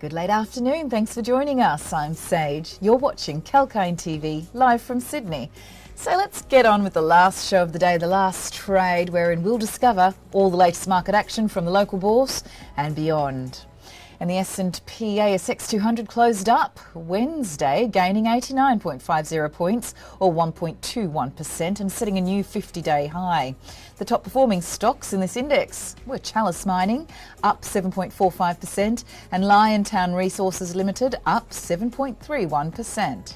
Good late afternoon. Thanks for joining us. I'm Sage. You're watching Kalkine TV live from Sydney. So let's get on with the last show of the day, the last trade, wherein we'll discover all the latest market action from the local bourse and beyond. And the S&P ASX200 closed up Wednesday, gaining 89.50 points or 1.21% and setting a new 50-day high. The top performing stocks in this index were Chalice Mining, up 7.45%, and Liontown Resources Limited, up 7.31%.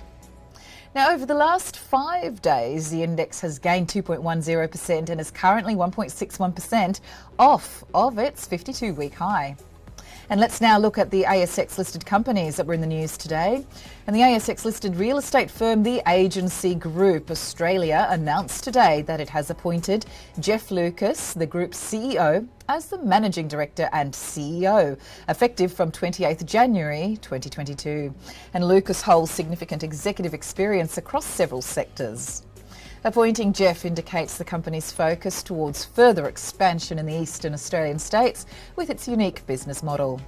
Now, over the last 5 days, the index has gained 2.10% and is currently 1.61% off of its 52-week high. And let's now look at the ASX-listed companies that were in the news today. And the ASX-listed real estate firm, the Agency Group Australia, announced today that it has appointed Jeff Lucas, the group's CEO, as the Managing Director and CEO, effective from 28th January 2022. And Lucas holds significant executive experience across several sectors. Appointing Jeff indicates the company's focus towards further expansion in the eastern Australian states with its unique business model.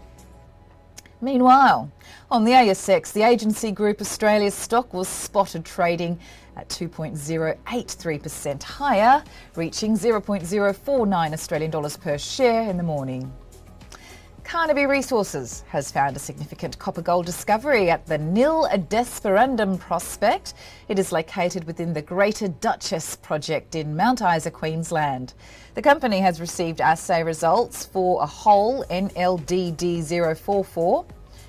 Meanwhile, on the ASX, the Agency Group Australia's stock was spotted trading at 2.083% higher, reaching 0.049 Australian dollars per share in the morning. Carnaby Resources has found a significant copper-gold discovery at the Nil Desperandum prospect. It is located within the Greater Duchess project in Mount Isa, Queensland. The company has received assay results for a hole NLDD044,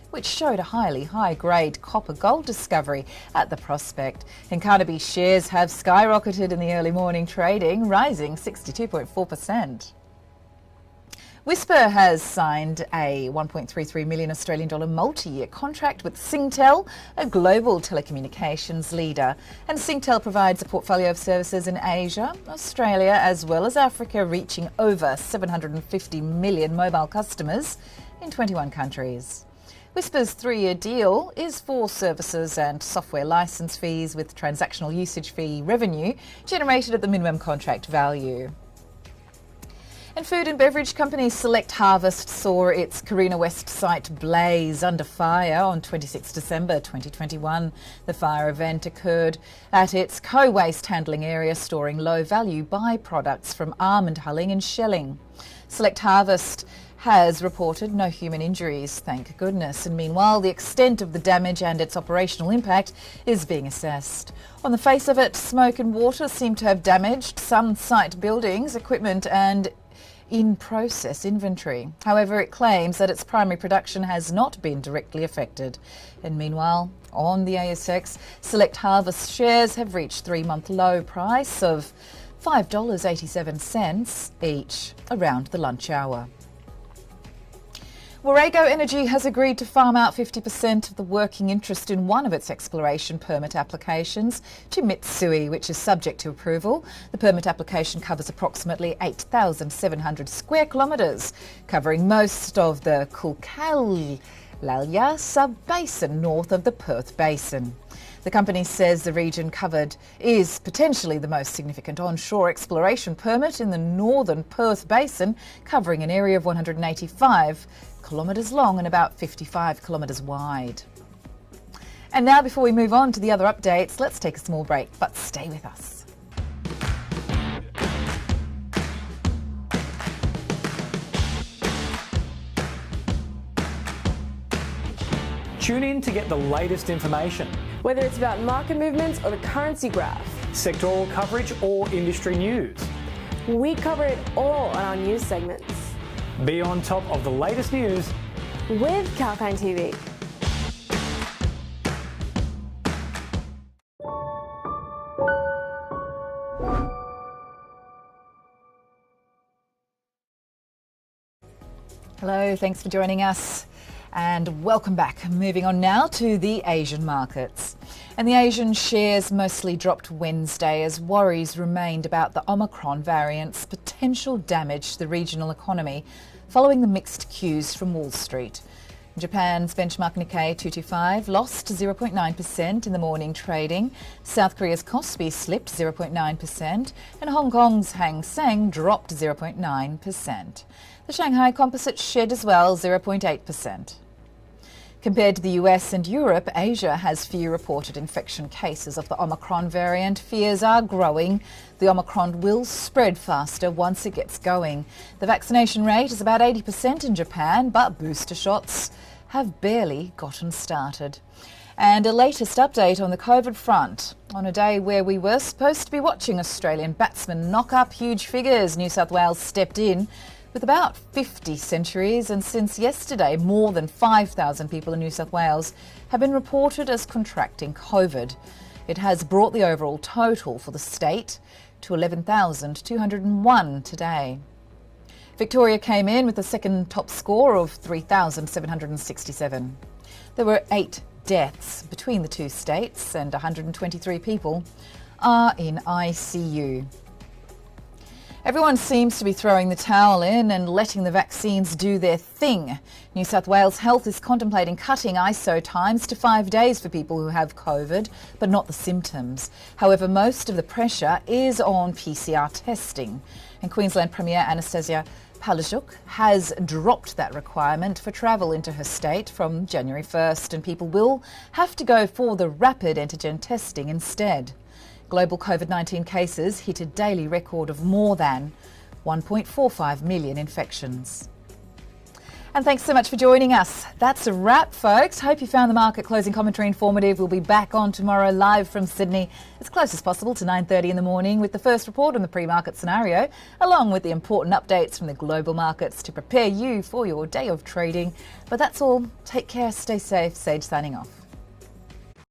which showed a highly high-grade copper-gold discovery at the prospect. And Carnaby shares have skyrocketed in the early morning trading, rising 62.4%. Whisper has signed a $1.33 million Australian dollar multi-year contract with Singtel, a global telecommunications leader. And Singtel provides a portfolio of services in Asia, Australia, as well as Africa, reaching over 750 million mobile customers in 21 countries. Whisper's 3-year deal is for services and software license fees with transactional usage fee revenue generated at the minimum contract value. And food and beverage company Select Harvest saw its Carina West site blaze under fire on 26 December 2021. The fire event occurred at its co-waste handling area, storing low-value byproducts from almond hulling and shelling. Select Harvest has reported no human injuries, thank goodness. And meanwhile, the extent of the damage and its operational impact is being assessed. On the face of it, smoke and water seem to have damaged some site buildings, equipment and in-process inventory. However, it claims that its primary production has not been directly affected. And meanwhile, on the ASX, Select Harvest shares have reached 3-month low price of $5.87 each around the lunch hour. Warrego Energy has agreed to farm out 50% of the working interest in one of its exploration permit applications to Mitsui, which is subject to approval. The permit application covers approximately 8,700 square kilometres, covering most of the Kalkine sub-basin north of the Perth Basin. The company says the region covered is potentially the most significant onshore exploration permit in the northern Perth Basin, covering an area of 185 kilometres long and about 55 kilometres wide. And now, before we move on to the other updates, let's take a small break, but stay with us. Tune in to get the latest information. Whether it's about market movements or the currency graph, Sectoral coverage or industry news. we cover it all on our news segments. Be on top of the latest news With Kalkine TV. Hello, thanks for joining us and welcome back. Moving on now to the Asian markets. And the Asian shares mostly dropped Wednesday as worries remained about the Omicron variant's potential damage to the regional economy following the mixed cues from Wall Street. Japan's benchmark Nikkei 225 lost 0.9% in the morning trading. South Korea's Kospi slipped 0.9% and Hong Kong's Hang Seng dropped 0.9%. The Shanghai Composite shed as well 0.8%. Compared to the US and Europe, Asia has few reported infection cases of the Omicron variant. Fears are growing. The Omicron will spread faster once it gets going. The vaccination rate is about 80% in Japan, but booster shots have barely gotten started. And a latest update on the COVID front. On a day where we were supposed to be watching Australian batsmen knock up huge figures, New South Wales stepped in with about 50 centuries, and since yesterday, more than 5,000 people in New South Wales have been reported as contracting COVID. It has brought the overall total for the state to 11,201 today. Victoria came in with the second top score of 3,767. There were 8 deaths between the two states, and 123 people are in ICU. Everyone seems to be throwing the towel in and letting the vaccines do their thing. New South Wales Health is contemplating cutting ISO times to 5 days for people who have COVID, but not the symptoms. However, most of the pressure is on PCR testing. And Queensland Premier Anastasia Palaszczuk has dropped that requirement for travel into her state from January 1st, and people will have to go for the rapid antigen testing instead. Global COVID-19 cases hit a daily record of more than 1.45 million infections. And thanks so much for joining us. That's a wrap, folks. Hope you found the market closing commentary informative. We'll be back on tomorrow live from Sydney as close as possible to 9:30 in the morning with the first report on the pre-market scenario, along with the important updates from the global markets to prepare you for your day of trading. But that's all. Take care, stay safe. Sage signing off.